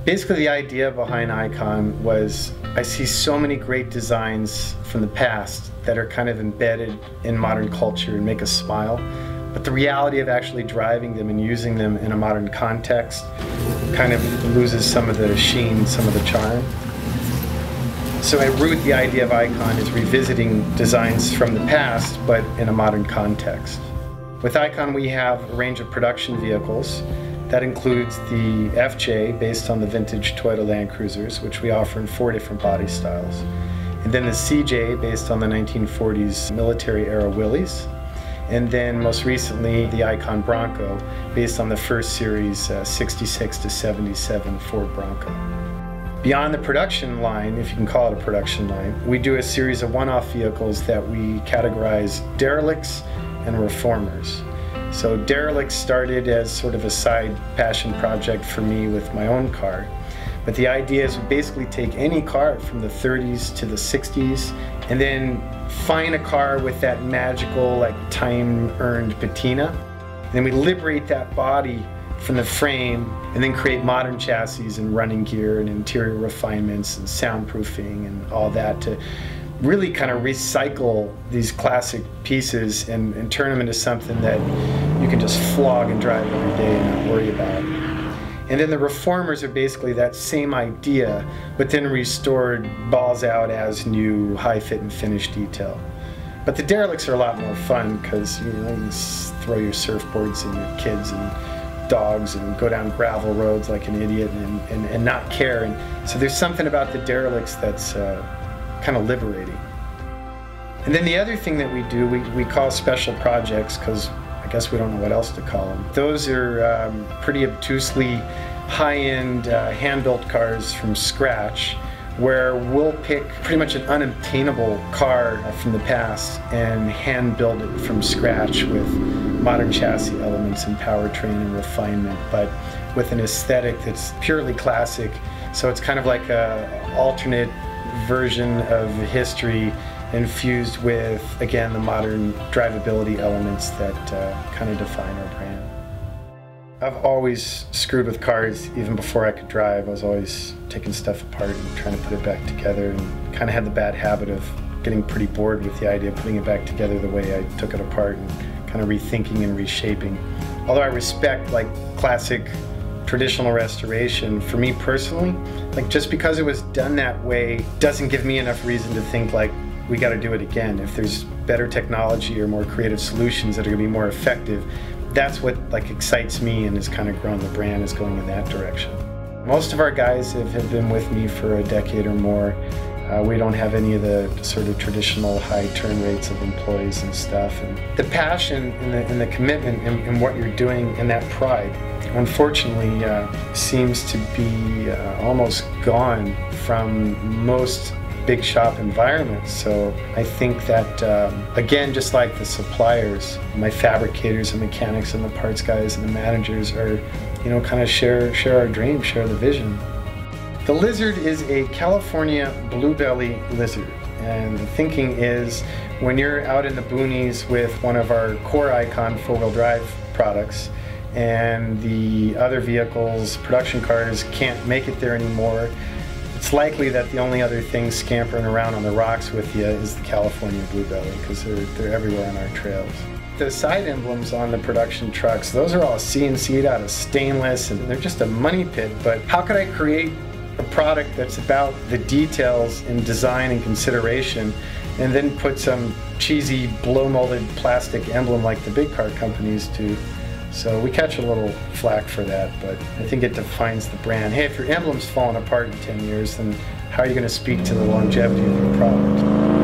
Basically, the idea behind Icon was I see so many great designs from the past that are kind of embedded in modern culture and make us smile. But the reality of actually driving them and using them in a modern context kind of loses some of the sheen, some of the charm. So at root, the idea of Icon is revisiting designs from the past, but in a modern context. With Icon, we have a range of production vehicles. That includes the FJ, based on the vintage Toyota Land Cruisers, which we offer in 4 different body styles. And then the CJ, based on the 1940s military-era Willys. And then most recently, the Icon Bronco, based on the first series 66 to 77 Ford Bronco. Beyond the production line, if you can call it a production line, we do a series of one-off vehicles that we categorize derelicts and reformers. So derelicts started as sort of a side passion project for me with my own car. But the idea is we basically take any car from the 30s to the 60s and then find a car with that magical, like, time-earned patina. And then we liberate that body from the frame and then create modern chassis and running gear and interior refinements and soundproofing and all that to really kind of recycle these classic pieces and turn them into something that you can just flog and drive every day and not worry about. And then the reformers are basically that same idea, but then restored balls out as new, high fit and finish detail. But the derelicts are a lot more fun because you can throw your surfboards and your kids and dogs and go down gravel roads like an idiot and not care. And so there's something about the derelicts that's kind of liberating. And then the other thing that we do, we call special projects, because I guess we don't know what else to call them. Those are pretty obtusely high-end hand-built cars from scratch, where we'll pick pretty much an unobtainable car from the past and hand-build it from scratch with modern chassis elements and powertrain and refinement, but with an aesthetic that's purely classic. So it's kind of like an alternate version of history infused with, again, the modern drivability elements that kind of define our brand. I've always screwed with cars even before I could drive. I was always taking stuff apart and trying to put it back together, and kind of had the bad habit of getting pretty bored with the idea of putting it back together the way I took it apart and kind of rethinking and reshaping. Although I respect, like, classic traditional restoration, for me personally, like, just because it was done that way doesn't give me enough reason to think like we got to do it again. If there's better technology or more creative solutions that are going to be more effective, that's what, like, excites me and has kind of grown the brand, is going in that direction. Most of our guys have been with me for a decade or more. We don't have any of the sort of traditional high turn rates of employees and stuff. And the passion and the commitment in what you're doing and that pride, unfortunately, seems to be almost gone from most big shop environments. So I think that, again, just like the suppliers, my fabricators and mechanics and the parts guys and the managers are, you know, kind of share our dream, share the vision. The lizard is a California bluebelly lizard, and the thinking is when you're out in the boonies with one of our core Icon four-wheel drive products and the other vehicles, production cars, can't make it there anymore, it's likely that the only other thing scampering around on the rocks with you is the California bluebelly, because they're everywhere on our trails. The side emblems on the production trucks, those are all CNC'd out of stainless, and they're just a money pit. But how could I create a product that's about the details in design and consideration, and then put some cheesy blow-molded plastic emblem like the big car companies do? So we catch a little flack for that, but I think it defines the brand. Hey, if your emblem's falling apart in 10 years, then how are you going to speak to the longevity of your product?